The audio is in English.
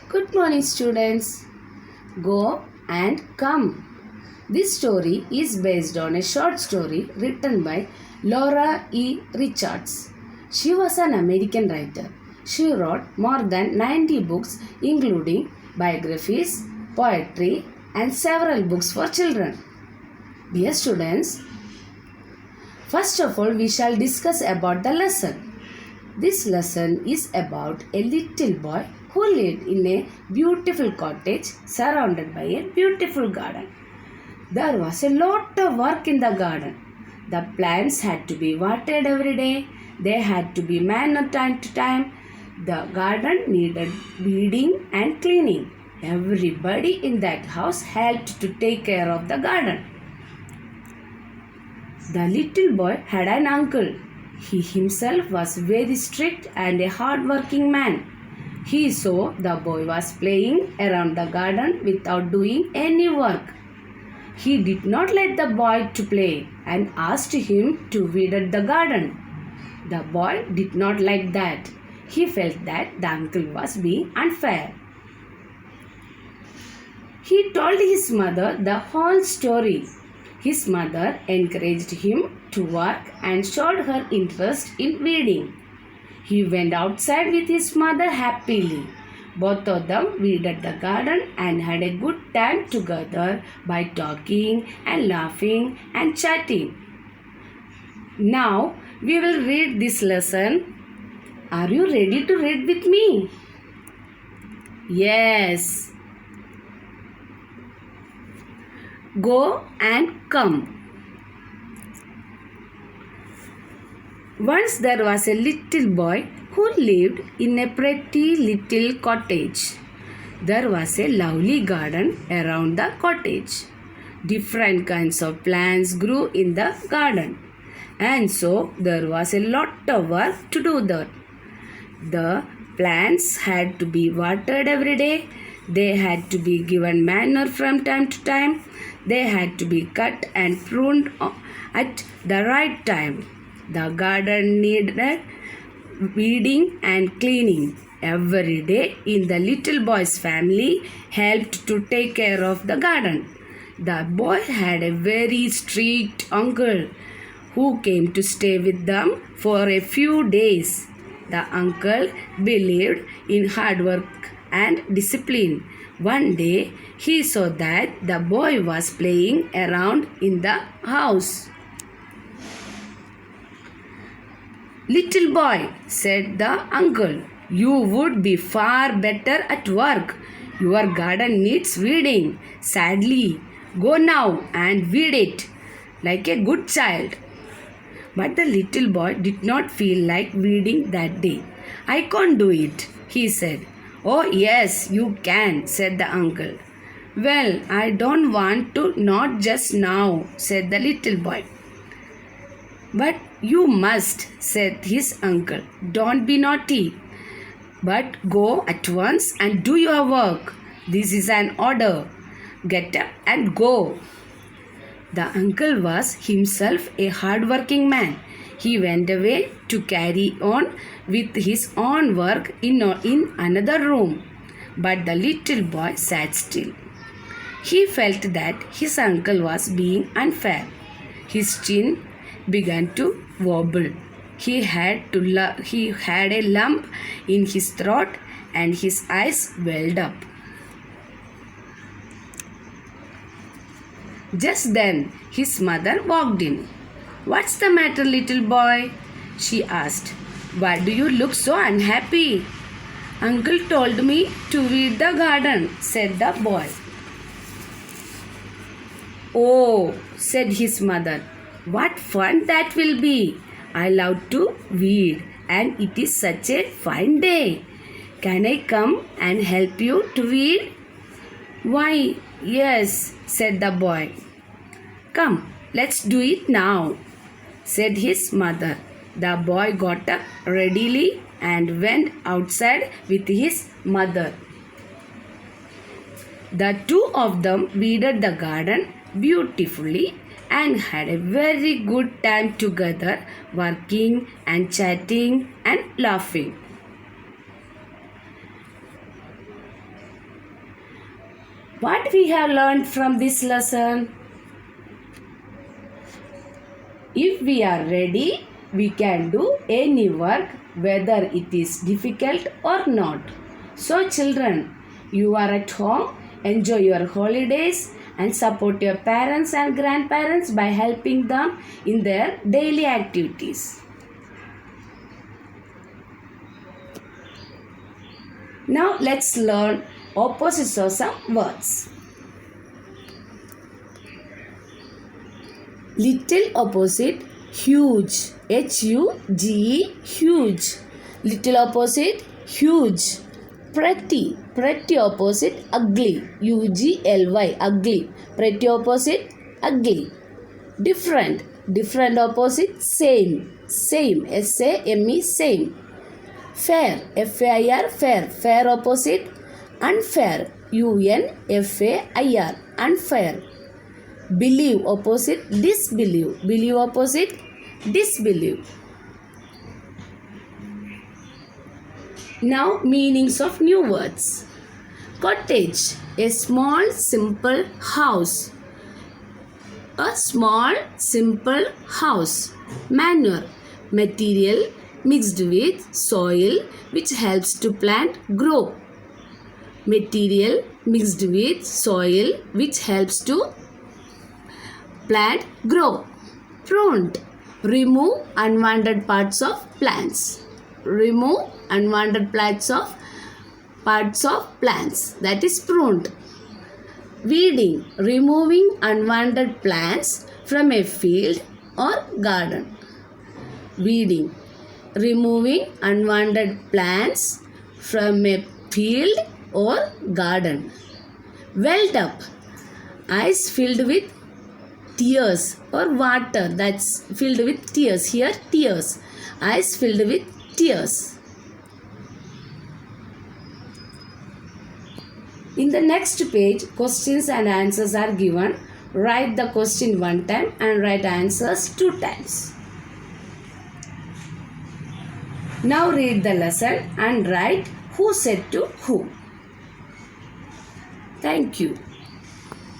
Good morning, students. Go and come. This story is based on a short story written by Laura E. Richards. She was an American writer. She wrote more than 90 books, including biographies, poetry, and several books for children. Dear students, first of all, we shall discuss about the lesson. This lesson is about a little boy who lived in a beautiful cottage surrounded by a beautiful garden. There was a lot of work in the garden. The plants had to be watered every day. They had to be managed time to time. The garden needed weeding and cleaning. Everybody in that house helped to take care of the garden. The little boy had an uncle. He himself was very strict and a hard-working man. He saw the boy was playing around the garden without doing any work. He did not let the boy to play and asked him to weed the garden. The boy did not like that. He felt that the uncle was being unfair. He told his mother the whole story. His mother encouraged him to work and showed her interest in weeding. He went outside with his mother happily. Both of them weeded the garden and had a good time together by talking and laughing and chatting. Now we will read this lesson. Are you ready to read with me? Yes. Go and come. Once there was a little boy who lived in a pretty little cottage. There was a lovely garden around the cottage. Different kinds of plants grew in the garden, and so there was a lot of work to do there. The plants had to be watered every day. They had to be given manure from time to time. They had to be cut and pruned at the right time. The garden needed weeding and cleaning. Every day in the little boy's family helped to take care of the garden. The boy had a very strict uncle who came to stay with them for a few days. The uncle believed in hard work and discipline. One day, he saw that the boy was playing around in the house. "Little boy," said the uncle, "you would be far better at work. Your garden needs weeding. Sadly, go now and weed it like a good child." But the little boy did not feel like weeding that day. "I can't do it," he said. "Oh, yes, you can," said the uncle. "Well, I don't want to, not just now," said the little boy. "But you must," said his uncle. "Don't be naughty, but go at once and do your work. This is an order. Get up and go." The uncle was himself a hard-working man. He went away to carry on with his own work in another room. But the little boy sat still. He felt that his uncle was being unfair. His chin began to wobble. He had a lump in his throat and his eyes welled up. Just then, his mother walked in. "What's the matter, little boy?" she asked. "Why do you look so unhappy?" "Uncle told me to weed the garden," said the boy. "Oh," said his mother, "what fun that will be! I love to weed, and it is such a fine day. Can I come and help you to weed?" "Why, yes," said the boy. "Come, let's do it now," said his mother. The boy got up readily and went outside with his mother. The two of them weeded the garden beautifully and had a very good time together, working and chatting and laughing. What we have learned from this lesson? If we are ready, we can do any work, whether it is difficult or not. So children, you are at home, enjoy your holidays and support your parents and grandparents by helping them in their daily activities. Now let's learn opposites of some words. Little opposite huge, H-U-G-E, huge. Little opposite huge. Pretty, pretty opposite ugly, U-G-L-Y, ugly. Pretty opposite ugly. Different, different opposite same, same, S-A-M-E, same. Fair, F-A-I-R, fair, fair opposite unfair, U-N-F-A-I-R, unfair. Believe opposite disbelieve, believe opposite disbelieve. Now meanings of new words. Cottage, a small simple house, a small simple house. Manure, material mixed with soil which helps to plant grow. Material mixed with soil which helps to plant grow. Pruned, remove unwanted parts of plants. Remove unwanted parts of plants, that is pruned. Weeding, removing unwanted plants from a field or garden. Weeding, removing unwanted plants from a field or garden. Welled up, eyes filled with tears or water, that's filled with tears. Here tears, eyes filled with tears. In the next page, questions and answers are given. Write the question one time and write answers 2 times. Now read the lesson and write who said to who. Thank you.